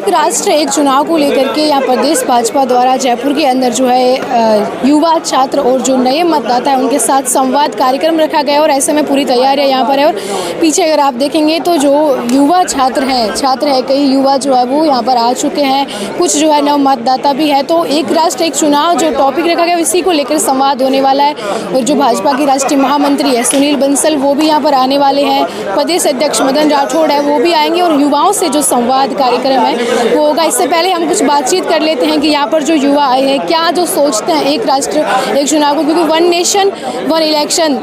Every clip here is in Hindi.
एक राष्ट्र एक चुनाव को लेकर के यहाँ प्रदेश भाजपा द्वारा जयपुर के अंदर जो है युवा छात्र और जो नए मतदाता हैं उनके साथ संवाद कार्यक्रम रखा गया और ऐसे में पूरी तैयारियां यहाँ पर है। और पीछे अगर आप देखेंगे तो जो युवा छात्र है कई युवा जो है वो यहाँ पर आ चुके हैं, कुछ जो है नव मतदाता भी है। तो एक राष्ट्र एक चुनाव जो टॉपिक रखा गया इसी को लेकर संवाद होने वाला है। और जो भाजपा की राष्ट्रीय महामंत्री है सुनील बंसल वो भी यहाँ पर आने वाले हैं, प्रदेश अध्यक्ष मदन राठौड़ है वो भी आएंगे और युवाओं से जो संवाद कार्यक्रम है वो होगा। इससे पहले हम कुछ बातचीत कर लेते हैं कि यहाँ पर जो युवा आए हैं क्या जो सोचते हैं एक राष्ट्र एक चुनाव को, क्योंकि वन नेशन वन इलेक्शन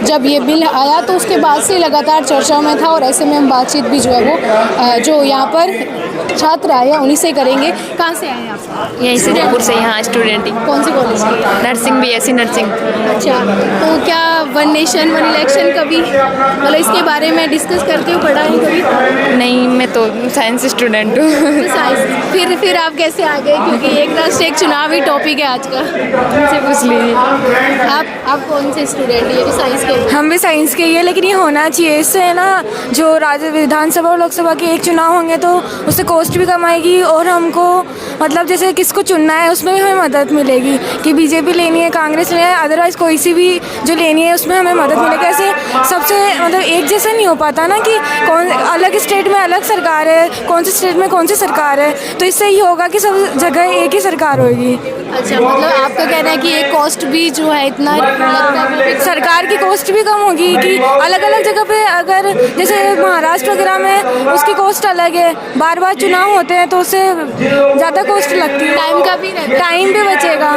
जब ये बिल आया तो उसके बाद से लगातार चर्चा में था। और ऐसे में हम बातचीत भी जो है वो जो यहाँ पर छात्र आए हैं उन्हीं से करेंगे। कहाँ से आए हैं आप? यहीं से जयपुर से। यहाँ स्टूडेंट ही। कौन सी कॉलेज की? Nursing, BSc nursing. अच्छा, तो क्या वन नेशन वन इलेक्शन कभी मतलब इसके बारे में डिस्कस करते हो, पढ़ा है कभी? नहीं, मैं तो साइंस स्टूडेंट हूँ। साइंस। फिर आप कैसे आ गए? क्योंकि एक राष्ट्र एक चुनाव ही टॉपिक है आज का। मुझसे पूछ लीजिए। आप कौन से स्टूडेंट हैं? ये भी साइंस के? हम भी साइंस के ही है, लेकिन ये होना चाहिए। इससे है ना जो राज्य विधानसभा और लोकसभा के एक चुनाव होंगे तो उससे कॉस्ट भी कम आएगी और हमको मतलब जैसे किसको चुनना है उसमें भी हमें मदद मिलेगी कि बीजेपी लेनी है, कांग्रेस लेनी है, अदरवाइज़ कोई सी भी जो लेनी है उसमें हमें मदद मिलेगी। ऐसे सबसे मतलब एक जैसा नहीं हो पाता ना कि कौन अलग स्टेट में अलग सरकार है, कौन से स्टेट में कौन सी सरकार है, तो इससे ये होगा कि सब जगह एक ही सरकार होगी। अच्छा, मतलब आपका कहना है कि एक कॉस्ट भी जो है इतना लगता है सरकार की कॉस्ट भी कम होगी कि अलग अलग जगह पे अगर जैसे महाराष्ट्र वगैरह में उसकी कॉस्ट अलग है, बार बार चुनाव होते हैं तो उससे ज़्यादा कॉस्ट लगती है, टाइम भी बचेगा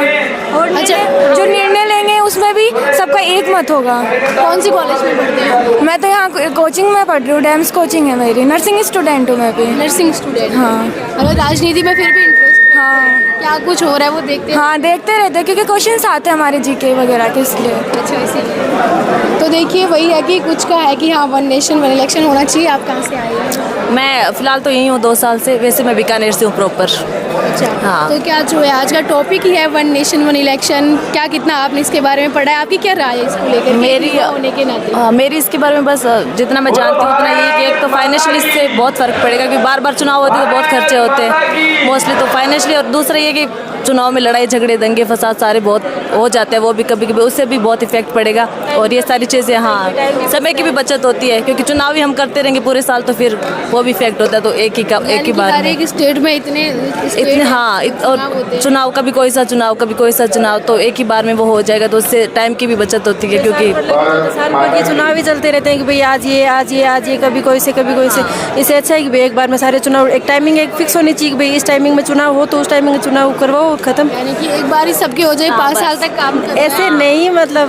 और अच्छा जो निर्णय लेंगे उसमें भी सबका एक मत होगा। कौन सी कॉलेज में पढ़ते हैं? मैं तो यहाँ कोचिंग में पढ़ रही हूँ, डैम्स कोचिंग है मेरी, नर्सिंग स्टूडेंट हूँ मैं भी। Nursing student? हाँ। अगर राजनीति में फिर भी इंटरेस्ट? हाँ, क्या कुछ हो रहा है वो देखते हैं? हाँ देखते रहते हैं क्योंकि क्वेश्चंस आते हैं हमारे जीके वगैरह के, इसलिए। अच्छा, इसीलिए। तो देखिए वही है कि कुछ का है कि हाँ वन नेशन वन इलेक्शन होना चाहिए। आप कहाँ से आए हैं? मैं फ़िलहाल तो यहीं हूँ 2 साल से, वैसे मैं बीकानेर से हूँ प्रॉपर। अच्छा, हाँ। तो क्या जो है आज का टॉपिक ही है वन नेशन वन इलेक्शन, क्या कितना आपने इसके बारे में पढ़ा है? आपकी क्या राय है इसको लेकर होने के नाते? मेरी इसके बारे में बस जितना मैं जानती हूँ उतना ये कि एक तो फाइनेंशियली इससे बहुत फ़र्क पड़ेगा क्योंकि बार बार चुनाव होते हैं तो बहुत खर्चे होते हैं मोस्टली, तो फाइनेंशियली। और दूसरा ये कि चुनाव में लड़ाई झगड़े दंगे फसाद सारे बहुत हो जाते हैं, वो भी कभी कभी उससे भी बहुत इफेक्ट पड़ेगा। और ये सारी चीज़ें, हाँ, समय की भी बचत होती है क्योंकि चुनाव ही हम करते रहेंगे पूरे साल तो फिर वो भी इफेक्ट होता है। तो एक ही बार एक स्टेट में इतने हाँ, और चुनाव कभी कोई सा चुनाव कभी कोई सा चुनाव, तो एक ही बार में वो हो जाएगा तो उससे टाइम की भी बचत होती है क्योंकि साल भर ये चुनाव ही चलते रहते हैं कि भाई आज ये कभी कोई से कभी कोई से। इससे अच्छा है कि भाई एक बार में सारे चुनाव एक टाइमिंग एक फिक्स होनी चाहिए कि भाई इस टाइमिंग में चुनाव हो तो उस टाइमिंग में चुनाव करवाओ, खत्म। यानी कि एक बार ही सबके हो जाए, 5 साल तक काम करना। ऐसे नहीं, मतलब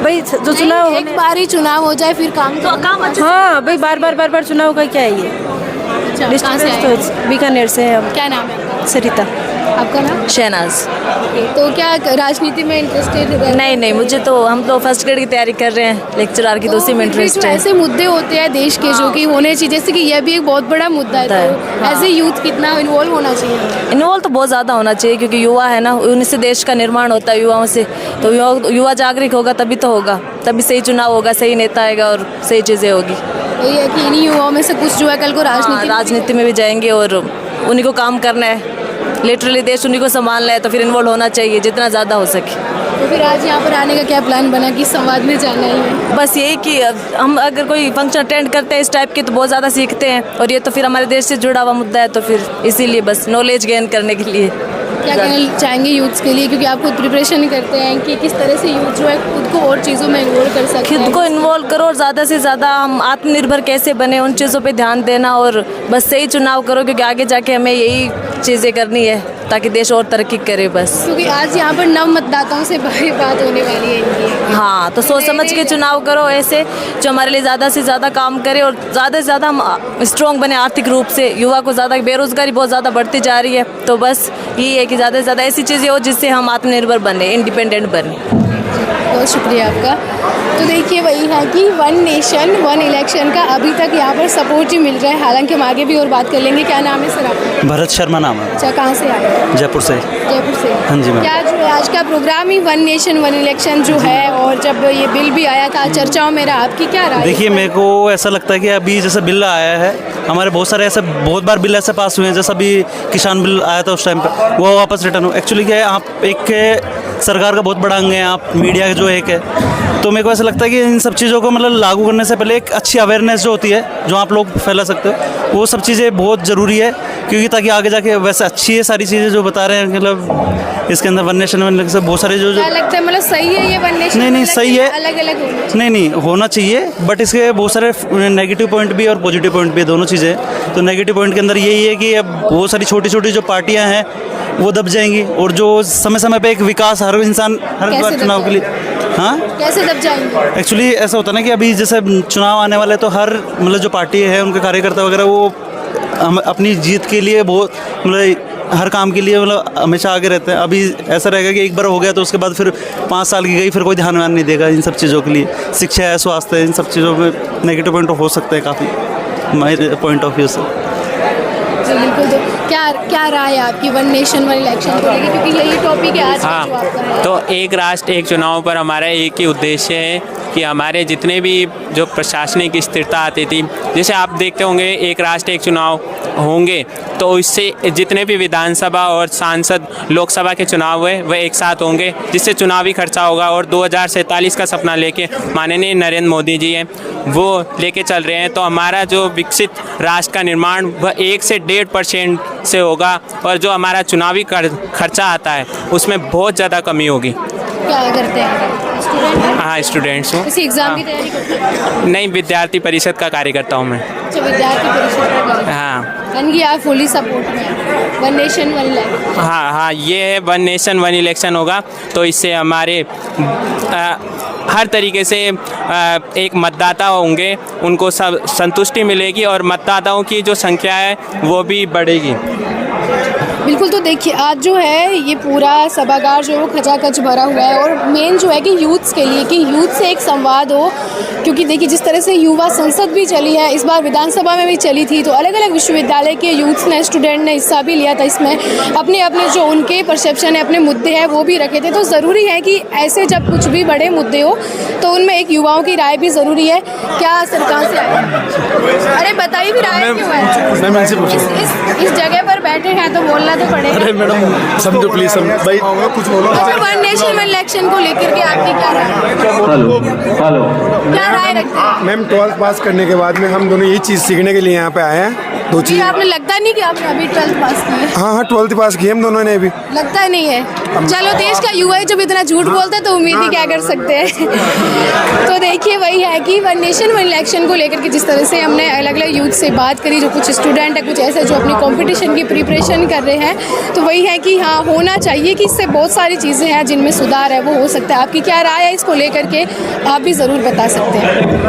भाई जो चुनाव एक बार ही चुनाव हो जाए फिर काम तो काम अच्छा। हाँ भाई बार बार चुनाव का क्या है ये। कहाँ से आए? तो बीकानेर से है हम। क्या नाम है आपका? सरिता। आपका नाम? शहनाज। तो क्या राजनीति में इंटरेस्टेड? नहीं, मुझे तो हम तो फर्स्ट ग्रेड की तैयारी कर रहे हैं, लेक्चरर की, तो उसी में इंटरेस्ट है। ऐसे मुद्दे होते हैं देश के जो कि होने चाहिए, जैसे कि यह भी एक बहुत बड़ा मुद्दा है, तो एज ए यूथ कितना इन्वॉल्व होना चाहिए? इन्वॉल्व तो बहुत ज़्यादा होना चाहिए क्योंकि युवा है ना, उनसे देश का निर्माण होता है युवाओं से। तो युवा जागरूक होगा तभी तो होगा, तभी सही चुनाव होगा, सही नेता आएगा और सही चीज़ें होगी। यही है कि इन्हीं युवाओं में से कुछ जो है कल को राजनीति में भी जाएंगे और उन्हीं को काम करना है, लिटरली देश उन्हीं को संभालना है, तो फिर इन्वॉल्व होना चाहिए जितना ज़्यादा हो सके। तो फिर आज यहाँ पर आने का क्या प्लान बना कि संवाद में जाना ही है? बस यही कि हम अगर कोई फंक्शन अटेंड करते हैं इस टाइप के तो बहुत ज़्यादा सीखते हैं और ये तो फिर हमारे देश से जुड़ा हुआ मुद्दा है, तो फिर इसीलिए बस नॉलेज गेन करने के लिए। क्या कहना चाहेंगे यूथ्स के लिए, क्योंकि आप खुद प्रिपरेशन करते हैं, कि किस तरह से यूथ जो है खुद को और चीज़ों में इन्वॉल्व कर सकते हैं? खुद को इन्वॉल्व करो और ज़्यादा से ज़्यादा हम आत्मनिर्भर कैसे बने उन चीज़ों पे ध्यान देना और बस सही चुनाव करो क्योंकि आगे जाके हमें यही चीज़ें करनी है ताकि देश और तरक्की करे बस। क्योंकि आज यहाँ पर नव मतदाताओं से बड़ी बात होने वाली है इनकी। हाँ, तो सोच समझ के चुनाव करो ऐसे जो हमारे लिए ज़्यादा से ज़्यादा काम करे और ज़्यादा से ज़्यादा हम स्ट्रॉन्ग बने आर्थिक रूप से। युवा को ज़्यादा बेरोज़गारी बहुत ज़्यादा बढ़ती जा रही है, तो बस यही है कि ज़्यादा से ज़्यादा ऐसी चीज़ें हो जिससे हम आत्मनिर्भर बने, इंडिपेंडेंट बने। बहुत शुक्रिया आपका। तो देखिए वही है कि वन नेशन वन इलेक्शन का अभी तक यहाँ पर सपोर्ट ही मिल रहा है। हालांकि हम आगे भी और बात कर लेंगे। क्या नाम है सर आपका? भरत शर्मा नाम है। अच्छा, कहाँ से आए हैं? जयपुर से। जयपुर से। हाँ जी मैम। क्या जो है आज का प्रोग्राम ही वन नेशन वन इलेक्शन जो है, और जब ये बिल भी आया था चर्चाओं में रहा, आपकी क्या राय है? देखिए मेरे को ऐसा लगता है कि अभी जैसे बिल आया है, हमारे बहुत सारे ऐसे बहुत बार बिल ऐसे पास हुए हैं, जैसा अभी किसान बिल आया था उस टाइम पे, वो वापस रिटर्न हो। एक्चुअली क्या है, आप एक सरकार का बहुत बड़ा अंग है, आप मीडिया जो एक है, तो मेरे को ऐसा लगता है कि इन सब चीज़ों को मतलब लागू करने से पहले एक अच्छी अवेयरनेस जो होती है, जो आप लोग फैला सकते हो, वो सब चीज़ें बहुत ज़रूरी है, क्योंकि ताकि आगे जाके वैसे अच्छी है सारी चीज़ें जो बता रहे हैं, मतलब इसके अंदर वन नेशन वन इलेक्शन बहुत सारे जो क्या लगता है, मतलब सही है ये वन नेशन? नहीं, सही है। अलग अलग नहीं होना चाहिए, बट इसके बहुत सारे नेगेटिव पॉइंट भी और पॉजिटिव पॉइंट भी, दोनों चीज़ें हैं। तो नेगेटिव पॉइंट के अंदर यही है कि अब बहुत सारी छोटी छोटी जो पार्टियां हैं वो दब जाएंगी, और जो समय समय पे एक विकास हर इंसान हर कैसे बार दब चुनाव के लिए, हाँ कैसे दब जाएंगे? एक्चुअली ऐसा होता है ना कि अभी जैसे चुनाव आने वाले, तो हर मतलब जो पार्टी है उनके कार्यकर्ता वगैरह वो हम अपनी जीत के लिए बहुत मतलब हर काम के लिए मतलब हमेशा आगे रहते हैं। अभी ऐसा रहेगा कि एक बार हो गया तो उसके बाद फिर 5 साल की गई, फिर कोई ध्यान नहीं देगा इन सब चीज़ों के लिए। शिक्षा है, स्वास्थ्य है, इन सब चीज़ों में नेगेटिव पॉइंट हो सकते हैं काफ़ी मेरे पॉइंट ऑफ व्यू से। जी बिल्कुल। तो क्या राय है आपकी वन नेशन वन इलेक्शन को लेकर, क्योंकि यही टॉपिक है आज का जो आपका है? तो एक राष्ट्र एक चुनाव पर हमारा एक ही उद्देश्य है कि हमारे जितने भी जो प्रशासनिक स्थिरता आती थी, जैसे आप देखते होंगे एक राष्ट्र एक चुनाव होंगे तो इससे जितने भी विधानसभा और सांसद लोकसभा के चुनाव हुए वह एक साथ होंगे, जिससे चुनावी खर्चा होगा। और 2047 का सपना लेके माननीय नरेंद्र मोदी जी हैं वो लेके चल रहे हैं, तो हमारा जो विकसित राष्ट्र का निर्माण वह 1 से 1.5% से होगा, और जो हमारा चुनावी खर्चा आता है उसमें बहुत ज़्यादा कमी होगी। क्या करते हैं? स्टूडेंट हैं? हाँ, स्टूडेंट्स हूँ। किसी एग्जाम की तैयारी करते हैं? नहीं, विद्यार्थी परिषद का कार्यकर्ता हूँ मैं। अच्छा, विद्यार्थी परिषद का कार्यकर्ता। हाँ यानी कि आप फुली सपोर्ट में वन नेशन वन इलेक्शन? हाँ, ये है वन नेशन वन इलेक्शन होगा, तो इससे हमारे हर तरीके से एक मतदाता होंगे, उनको सब संतुष्टि मिलेगी, और मतदाताओं की जो संख्या है वो भी बढ़ेगी। बिल्कुल। तो देखिए आज जो है ये पूरा सभागार जो है वो खचाखच भरा हुआ है, और मेन जो है कि यूथ्स के लिए, कि यूथ से एक संवाद हो, क्योंकि देखिए जिस तरह से युवा संसद भी चली है, इस बार विधानसभा में भी चली थी, तो अलग अलग विश्वविद्यालय के यूथ्स ने, स्टूडेंट ने हिस्सा भी लिया था इसमें, अपने अपने जो उनके परसेप्शन है, अपने मुद्दे हैं वो भी रखे थे। तो ज़रूरी है कि ऐसे जब कुछ भी बड़े मुद्दे हो तो उनमें एक युवाओं की राय भी ज़रूरी है। क्या सरकार से आए? अरे बताइए भी राय क्यों है? मैम इनसे पूछिए। इस जगह पर बैठे हैं तो बोलना तो पड़ेगा। अरे मैडम समझो प्लीज, भाई कुछ बोलो। अच्छा, वन नेशन वन इलेक्शन को लेकर के आपकी क्या राय है? क्या राय रखते हैं? मैम 12th पास करने के बाद में हम दोनों यही चीज़ सीखने के लिए यहाँ पे आए हैं। 2 जी, चीज़। आपने लगता नहीं कि आपने अभी 12th पास की है? हाँ 12th पास की हम दोनों ने अभी। लगता नहीं है। चलो, देश का युवा जब इतना झूठ बोलता है तो उम्मीद ही क्या कर सकते हैं। तो देखिए वही है कि वन नेशन वन इलेक्शन को लेकर के जिस तरह से हमने अलग अलग यूथ से बात करी, जो कुछ स्टूडेंट है, कुछ ऐसे जो अपनी कंपटीशन की प्रिपरेशन कर रहे हैं, तो वही है कि हाँ होना चाहिए कि इससे बहुत सारी चीज़ें हैं जिनमें सुधार है वो हो सकता है। आपकी क्या राय है इसको लेकर के, आप भी ज़रूर बता सकते हैं।